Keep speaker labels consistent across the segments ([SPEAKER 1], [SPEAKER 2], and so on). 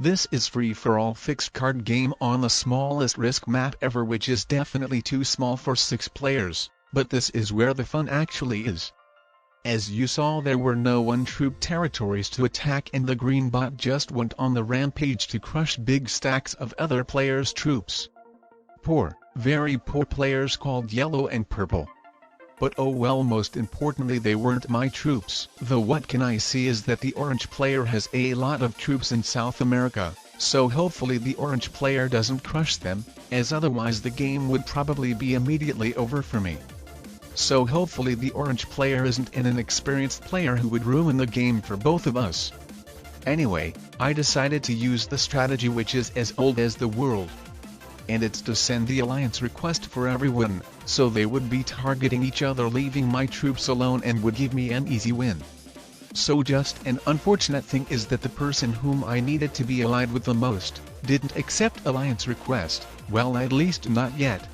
[SPEAKER 1] This is free for all fixed card game on the smallest risk map ever, which is definitely too small for 6 players, but this is where the fun actually is. As you saw, there were no untroop territories to attack and the green bot just went on the rampage to crush big stacks of other players' troops. Poor, very poor players called yellow and purple. But oh well, most importantly they weren't my troops. Though what can I see is that the orange player has a lot of troops in South America, so hopefully the orange player doesn't crush them, as otherwise the game would probably be immediately over for me. So hopefully the orange player isn't an inexperienced player who would ruin the game for both of us. Anyway, I decided to use the strategy which is as old as the world. And it's to send the alliance request for everyone, so they would be targeting each other, leaving my troops alone, and would give me an easy win. So just an unfortunate thing is that the person whom I needed to be allied with the most, didn't accept alliance request, well at least not yet.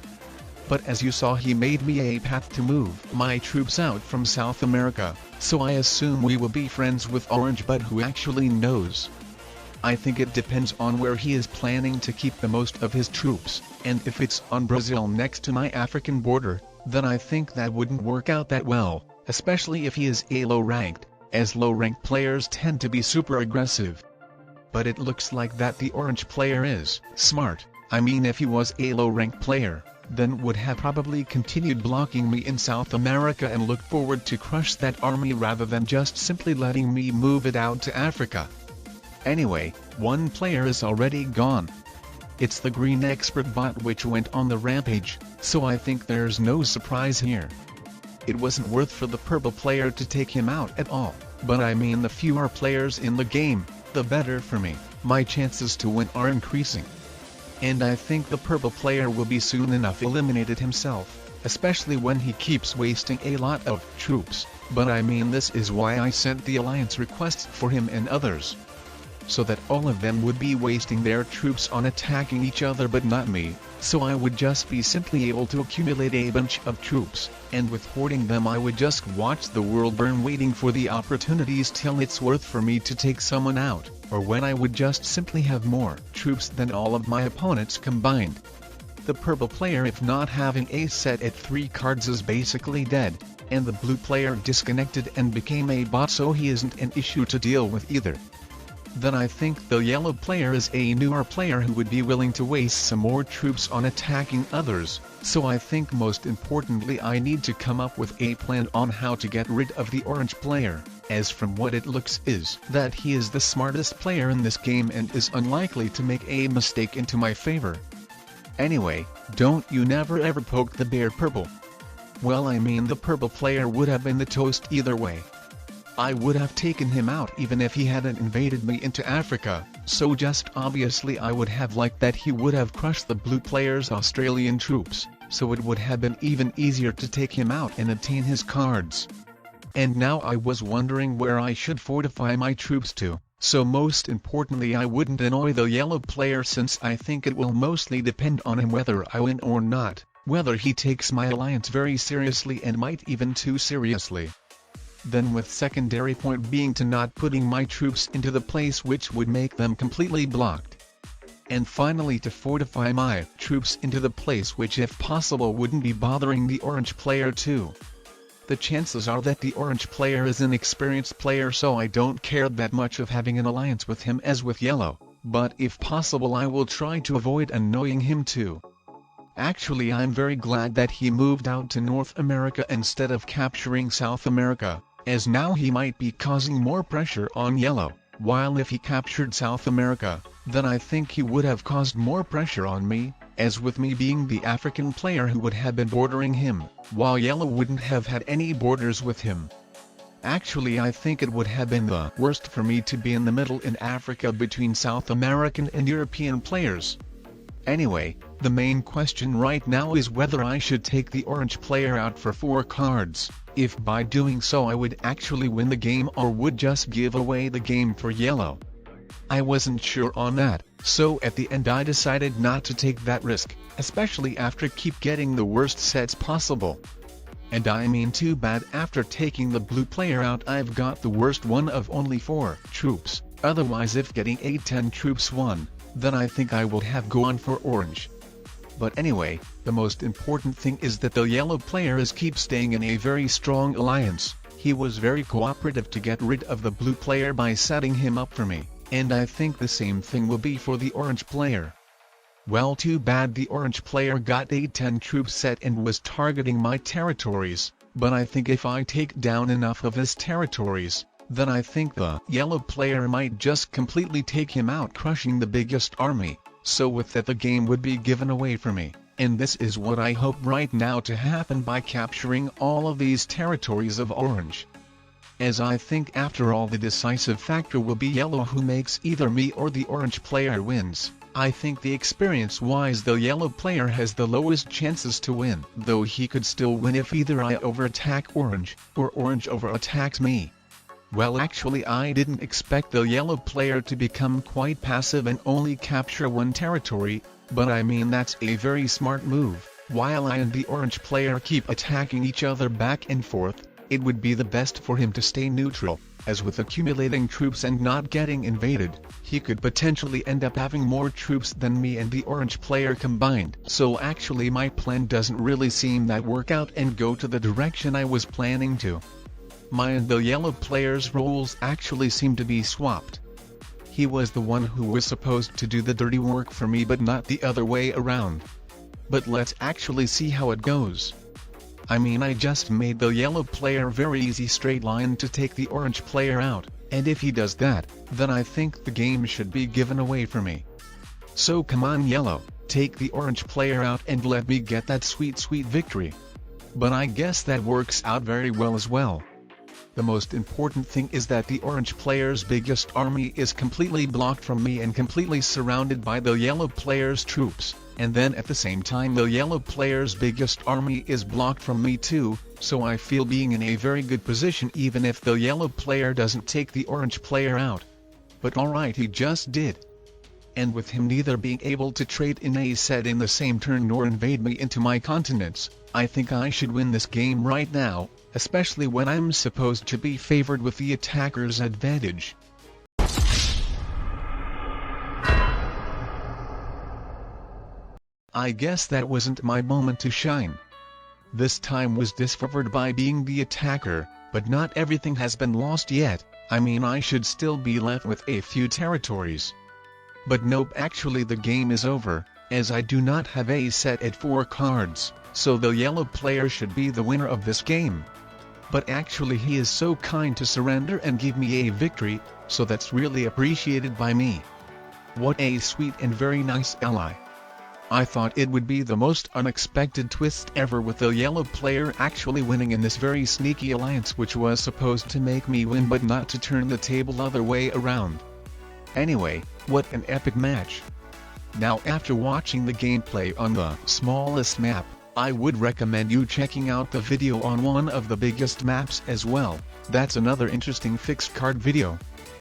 [SPEAKER 1] But as you saw, he made me a path to move my troops out from South America, so I assume we will be friends with Orange, but who actually knows? I think it depends on where he is planning to keep the most of his troops, and if it's on Brazil next to my African border, then I think that wouldn't work out that well, especially if he is a low-ranked, as low-ranked players tend to be super aggressive. But it looks like that the orange player is smart. I mean, if he was a low-ranked player, then would have probably continued blocking me in South America and looked forward to crush that army rather than just simply letting me move it out to Africa. Anyway, one player is already gone. It's the green expert bot which went on the rampage, so I think there's no surprise here. It wasn't worth for the purple player to take him out at all, but I mean, the fewer players in the game, the better for me. My chances to win are increasing. And I think the purple player will be soon enough eliminated himself, especially when he keeps wasting a lot of troops, but I mean, this is why I sent the alliance requests for him and others. So that all of them would be wasting their troops on attacking each other but not me, so I would just be simply able to accumulate a bunch of troops, and with hoarding them I would just watch the world burn, waiting for the opportunities till it's worth for me to take someone out, or when I would just simply have more troops than all of my opponents combined. The purple player, if not having a set at 3 cards, is basically dead, and the blue player disconnected and became a bot, so he isn't an issue to deal with either. Then I think the yellow player is a newer player who would be willing to waste some more troops on attacking others, so I think most importantly I need to come up with a plan on how to get rid of the orange player, as from what it looks is that he is the smartest player in this game and is unlikely to make a mistake into my favor. Anyway, don't you never ever poke the bear purple. Well, I mean, the purple player would have been the toast either way. I would have taken him out even if he hadn't invaded me into Africa, so just obviously I would have liked that he would have crushed the blue player's Australian troops, so it would have been even easier to take him out and obtain his cards. And now I was wondering where I should fortify my troops to, so most importantly I wouldn't annoy the yellow player, since I think it will mostly depend on him whether I win or not, whether he takes my alliance very seriously and might even too seriously. Then with secondary point being to not putting my troops into the place which would make them completely blocked. And finally to fortify my troops into the place which if possible wouldn't be bothering the orange player too. The chances are that the orange player is an experienced player, so I don't care that much of having an alliance with him as with yellow, but if possible I will try to avoid annoying him too. Actually, I'm very glad that he moved out to North America instead of capturing South America, as now he might be causing more pressure on yellow, while if he captured South America, then I think he would have caused more pressure on me, as with me being the African player who would have been bordering him, while yellow wouldn't have had any borders with him. Actually, I think it would have been the worst for me to be in the middle in Africa between South American and European players. Anyway, the main question right now is whether I should take the orange player out for 4 cards, if by doing so I would actually win the game or would just give away the game for yellow. I wasn't sure on that, so at the end I decided not to take that risk, especially after keep getting the worst sets possible. And I mean, too bad after taking the blue player out I've got the worst one of only 4 troops, Otherwise, if getting A10 troops won, then I think I would have gone for orange. But anyway, the most important thing is that the yellow player is keep staying in a very strong alliance. He was very cooperative to get rid of the blue player by setting him up for me, and I think the same thing will be for the orange player. Well, too bad the orange player got A10 troops set and was targeting my territories, but I think if I take down enough of his territories, then I think the yellow player might just completely take him out, crushing the biggest army. So with that, the game would be given away for me, and this is what I hope right now to happen by capturing all of these territories of orange. As I think after all the decisive factor will be yellow, who makes either me or the orange player wins. I think the experience-wise the yellow player has the lowest chances to win, though he could still win if either I over-attack orange, or orange over-attacks me. Well, actually I didn't expect the yellow player to become quite passive and only capture one territory, but I mean that's a very smart move. While I and the orange player keep attacking each other back and forth, it would be the best for him to stay neutral, as with accumulating troops and not getting invaded, he could potentially end up having more troops than me and the orange player combined. So actually my plan doesn't really seem that work out and go to the direction I was planning to. My and the yellow player's roles actually seem to be swapped. He was the one who was supposed to do the dirty work for me, but not the other way around. But let's actually see how it goes. I mean, I just made the yellow player very easy straight line to take the orange player out, and if he does that, then I think the game should be given away for me. So come on yellow, take the orange player out and let me get that sweet victory. But I guess that works out very well as well. The most important thing is that the orange player's biggest army is completely blocked from me and completely surrounded by the yellow player's troops, and then at the same time the yellow player's biggest army is blocked from me too, so I feel being in a very good position even if the yellow player doesn't take the orange player out. But alright, he just did. And with him neither being able to trade in a set in the same turn nor invade me into my continents, I think I should win this game right now, especially when I'm supposed to be favored with the attacker's advantage. I guess that wasn't my moment to shine. This time was disfavored by being the attacker, but not everything has been lost yet. I mean, I should still be left with a few territories. But nope, actually the game is over, as I do not have a set at 4 cards, so the yellow player should be the winner of this game. But actually he is so kind to surrender and give me a victory, so that's really appreciated by me. What a sweet and very nice ally. I thought it would be the most unexpected twist ever, with the yellow player actually winning in this very sneaky alliance which was supposed to make me win but not to turn the table other way around. Anyway, what an epic match. Now after watching the gameplay on the smallest map, I would recommend you checking out the video on one of the biggest maps as well. That's another interesting fixed card video.